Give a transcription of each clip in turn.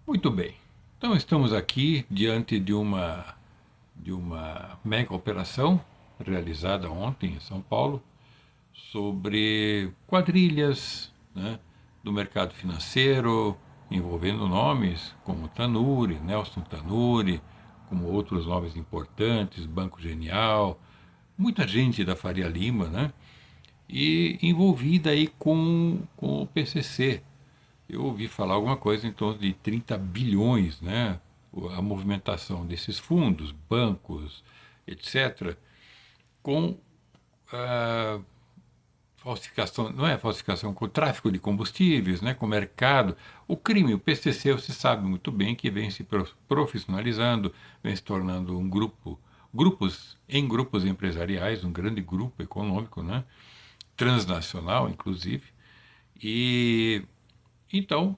Muito bem. Então estamos aqui diante de uma mega operação realizada ontem em São Paulo sobre quadrilhas, né, do mercado financeiro, envolvendo nomes como Tanuri, Nelson Tanuri, como outros nomes importantes, Banco Genial, muita gente da Faria Lima, né? E envolvida aí com o PCC. Eu ouvi falar alguma coisa em torno de 30 bilhões, né? A movimentação desses fundos, bancos, etc., com ah, falsificação, não é falsificação, com tráfico de combustíveis, né? Com mercado. O crime, o PCC, você sabe muito bem que vem se profissionalizando, vem se tornando um grupo, grupos empresariais, um grande grupo econômico, né? Transnacional, inclusive. E então,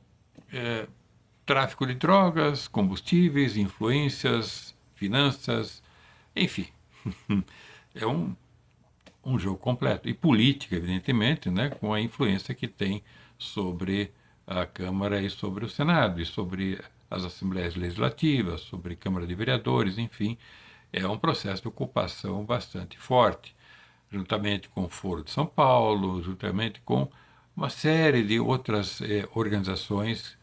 tráfico de drogas, combustíveis, influências, finanças, enfim, é um jogo completo. E política, evidentemente, né, com a influência que tem sobre a Câmara e sobre o Senado, e sobre as Assembleias Legislativas, sobre a Câmara de Vereadores, enfim, é um processo de ocupação bastante forte, juntamente com o Foro de São Paulo, juntamente com uma série de outras organizações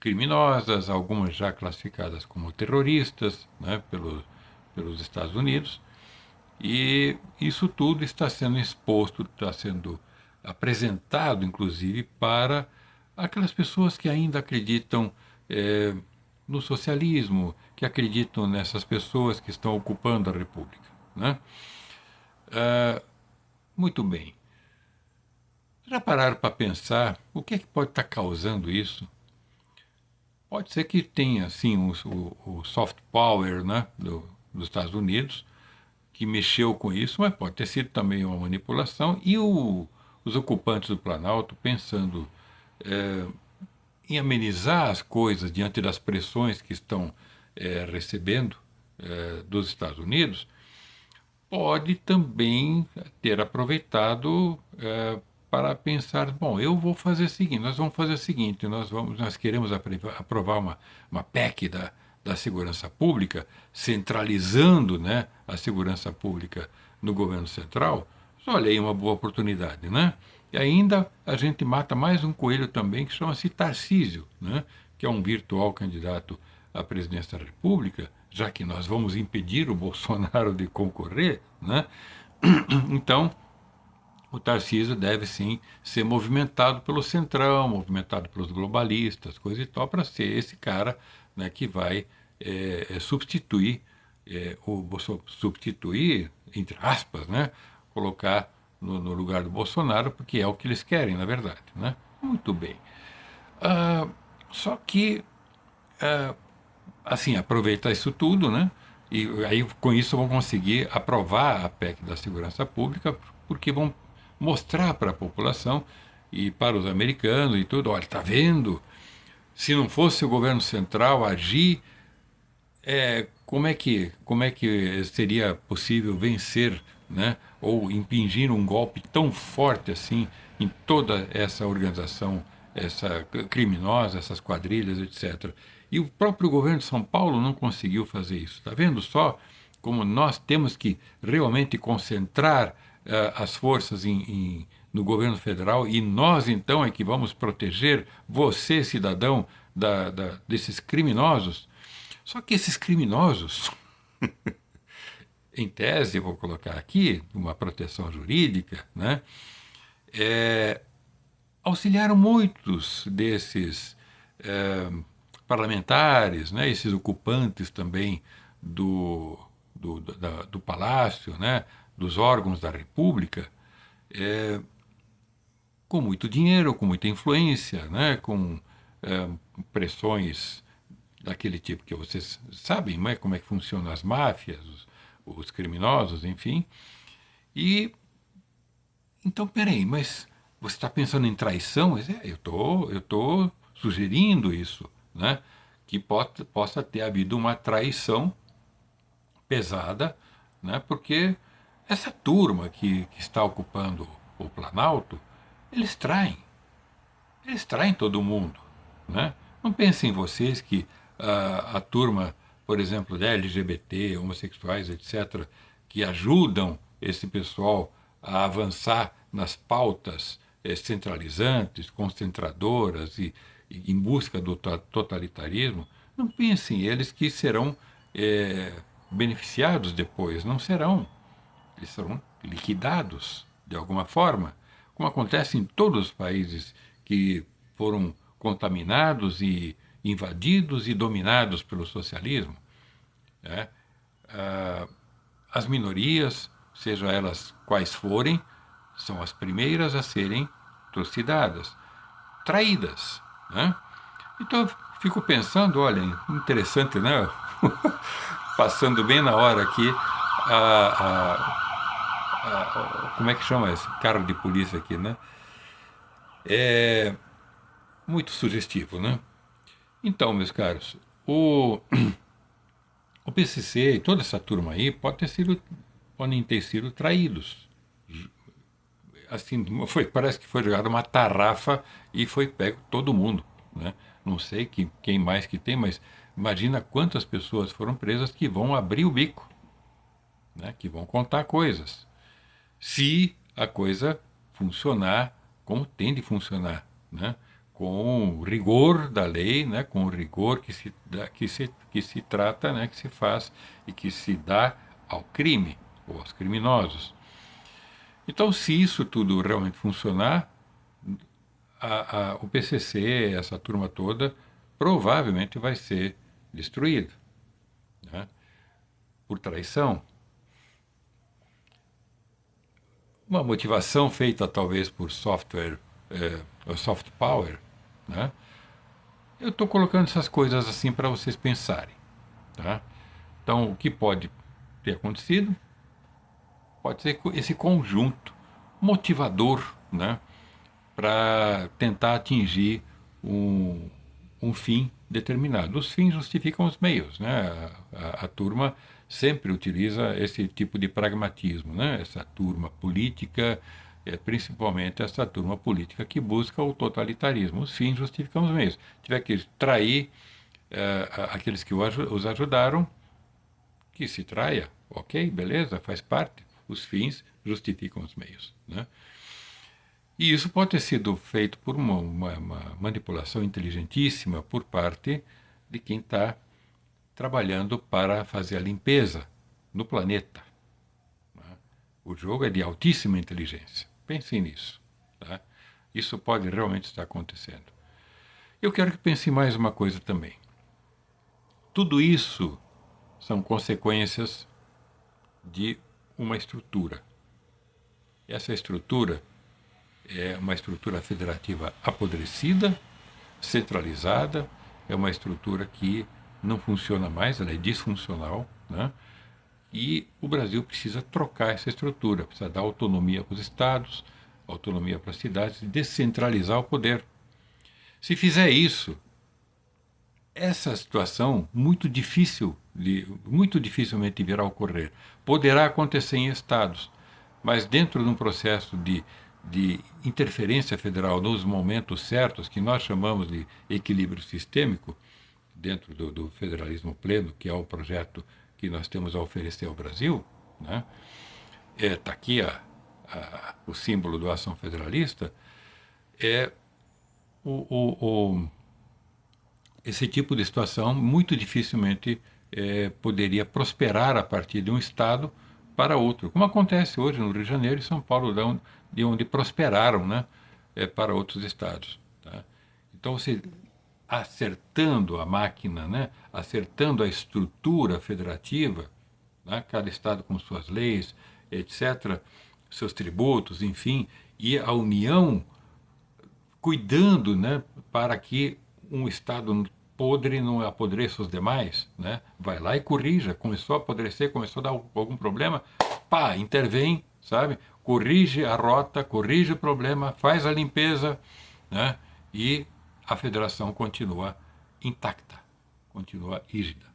criminosas, algumas já classificadas como terroristas, né, pelos Estados Unidos. E isso tudo está sendo exposto, está sendo apresentado, inclusive, para aquelas pessoas que ainda acreditam no socialismo, que acreditam nessas pessoas que estão ocupando a República. Né? Muito bem. Já pararam para pensar o que é que pode estar causando isso? Pode ser que tenha, assim, o soft power, né, dos Estados Unidos, que mexeu com isso, mas pode ter sido também uma manipulação. E os ocupantes do Planalto, pensando em amenizar as coisas diante das pressões que estão recebendo dos Estados Unidos, pode também ter aproveitado para pensar, bom, eu vou fazer o seguinte, nós vamos fazer o seguinte, nós queremos aprovar uma PEC da segurança pública, centralizando, né, a segurança pública no governo central. Olha aí uma boa oportunidade, né? E ainda a gente mata mais um coelho também que chama-se Tarcísio, né? Que é um virtual candidato à presidência da República, já que nós vamos impedir o Bolsonaro de concorrer, né? Então, o Tarcísio deve sim ser movimentado pelo Centrão, movimentado pelos globalistas, coisa e tal, para ser esse cara, né, que vai substituir, substituir, entre aspas, né, colocar no lugar do Bolsonaro, porque é o que eles querem, na verdade. Né? Muito bem. Ah, só que assim, aproveitar isso tudo, né? E aí com isso vão conseguir aprovar a PEC da segurança pública, porque vão mostrar para a população e para os americanos e tudo, olha, está vendo? Se não fosse o governo central agir, como é que seria possível vencer, né? Ou impingir um golpe tão forte assim em toda essa organização, essa criminosa, essas quadrilhas, etc. E o próprio governo de São Paulo não conseguiu fazer isso. Está vendo só como nós temos que realmente concentrar as forças no governo federal e nós então é que vamos proteger você, cidadão, desses criminosos. Só que esses criminosos, em tese, eu vou colocar aqui, uma proteção jurídica, né, auxiliaram muitos desses parlamentares, né, esses ocupantes também do palácio, né, dos órgãos da República, com muito dinheiro, com muita influência, né, com pressões daquele tipo que vocês sabem, não é, como é que funcionam as máfias, os criminosos, enfim. E então, peraí, mas você está pensando em traição? Mas eu tô sugerindo isso, né? Que possa ter havido uma traição pesada, né? Porque essa turma que está ocupando o Planalto, eles traem, eles traem todo mundo, né? Não pensem vocês que a turma, por exemplo, da LGBT, homossexuais, etc., que ajudam esse pessoal a avançar nas pautas centralizantes, concentradoras e em busca do totalitarismo, não pensem eles que serão beneficiados depois, não serão. Eles serão liquidados de alguma forma, como acontece em todos os países que foram contaminados e invadidos e dominados pelo socialismo. Né? As minorias, seja elas quais forem, são as primeiras a serem trucidadas, traídas. Né? Então eu fico pensando, olha, interessante, né? Passando bem na hora aqui, como é que chama esse carro de polícia aqui, né? É muito sugestivo, né? Então, meus caros, o PCC e toda essa turma aí podem ter sido traídos. Assim, parece que foi jogada uma tarrafa e foi pego todo mundo, né? Não sei quem mais que tem, mas imagina quantas pessoas foram presas que vão abrir o bico, né? Que vão contar coisas. Se a coisa funcionar como tem de funcionar, né? Com o rigor da lei, né? Com o rigor que se trata, né? Que se faz e que se dá ao crime ou aos criminosos. Então, se isso tudo realmente funcionar, o PCC, essa turma toda, provavelmente vai ser destruído, né? Por traição. Uma motivação feita talvez por software, soft power, né? Eu estou colocando essas coisas assim para vocês pensarem, tá? Então, o que pode ter acontecido pode ser esse conjunto motivador, né? Para tentar atingir um fim determinado. Os fins justificam os meios, né? A turma sempre utiliza esse tipo de pragmatismo, né? Essa turma política, principalmente essa turma política que busca o totalitarismo. Os fins justificam os meios. Tiver que trair aqueles que os ajudaram, que se traia, ok, beleza, faz parte. Os fins justificam os meios, né? E isso pode ter sido feito por uma manipulação inteligentíssima por parte de quem está trabalhando para fazer a limpeza no planeta. Né? O jogo é de altíssima inteligência. Pensem nisso. Tá? Isso pode realmente estar acontecendo. Eu quero que pensem mais uma coisa também. Tudo isso são consequências de uma estrutura. Essa estrutura é uma estrutura federativa apodrecida, centralizada, é uma estrutura que não funciona mais, ela é disfuncional, né? E o Brasil precisa trocar essa estrutura, precisa dar autonomia para os estados, autonomia para as cidades, descentralizar o poder. Se fizer isso, essa situação muito dificilmente virá a ocorrer. Poderá acontecer em estados, mas dentro de um processo de interferência federal nos momentos certos, que nós chamamos de equilíbrio sistêmico, dentro do federalismo pleno, que é o projeto que nós temos a oferecer ao Brasil, né? Está aqui o símbolo do Ação Federalista, é o esse tipo de situação muito dificilmente poderia prosperar a partir de um estado para outro, como acontece hoje no Rio de Janeiro e São Paulo, de onde prosperaram, né, para outros estados. Tá? Então, você acertando a máquina, né, acertando a estrutura federativa, né, cada estado com suas leis, etc., seus tributos, enfim, e a União cuidando, né, para que um estado podre não apodreça os demais, né? Vai lá e corrija. Começou a apodrecer, começou a dar algum problema, pá, intervém, sabe? Corrige a rota, corrige o problema, faz a limpeza, né? E a federação continua intacta, continua rígida,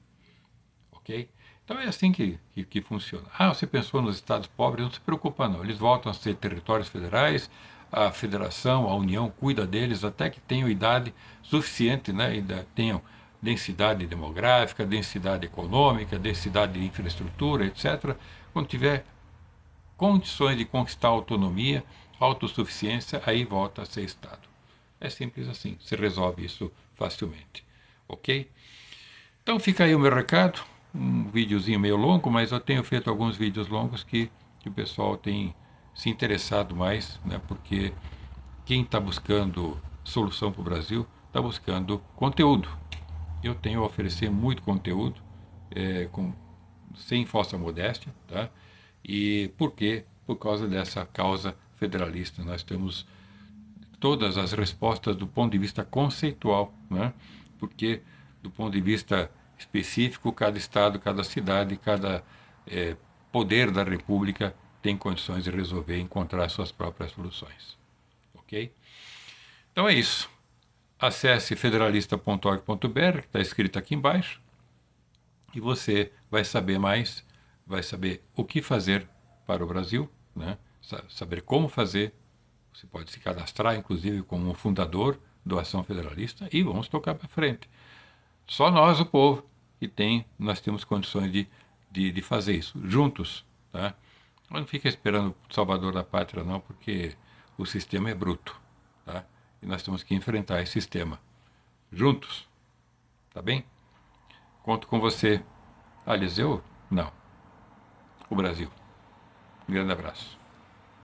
ok? Então é assim que funciona. Ah, você pensou nos estados pobres, não se preocupa não, eles voltam a ser territórios federais, a federação, a União cuida deles até que tenham idade suficiente, né, e tenham densidade demográfica, densidade econômica, densidade de infraestrutura, etc. Quando tiver condições de conquistar autonomia, autossuficiência, aí volta a ser Estado. É simples assim, se resolve isso facilmente. Ok? Então fica aí o meu recado, um videozinho meio longo, mas eu tenho feito alguns vídeos longos que o pessoal tem se interessado mais, né, porque quem está buscando solução para o Brasil está buscando conteúdo. Eu tenho a oferecer muito conteúdo, sem falsa modéstia, tá? E por quê? Por causa dessa causa federalista. Nós temos todas as respostas do ponto de vista conceitual, né? Porque do ponto de vista específico, cada estado, cada cidade, cada poder da República tem condições de resolver, encontrar suas próprias soluções. Ok? Então é isso. Acesse federalista.org.br, que está escrito aqui embaixo, e você vai saber mais, vai saber o que fazer para o Brasil, né? Saber como fazer. Você pode se cadastrar, inclusive, como um fundador do Ação Federalista e vamos tocar para frente. Só nós, o povo, nós temos condições de fazer isso, juntos. Tá? Não fica esperando o salvador da pátria, não, porque o sistema é bruto. Tá? E nós temos que enfrentar esse sistema juntos. Tá bem? Conto com você. Aliás, eu? Não. O Brasil. Um grande abraço.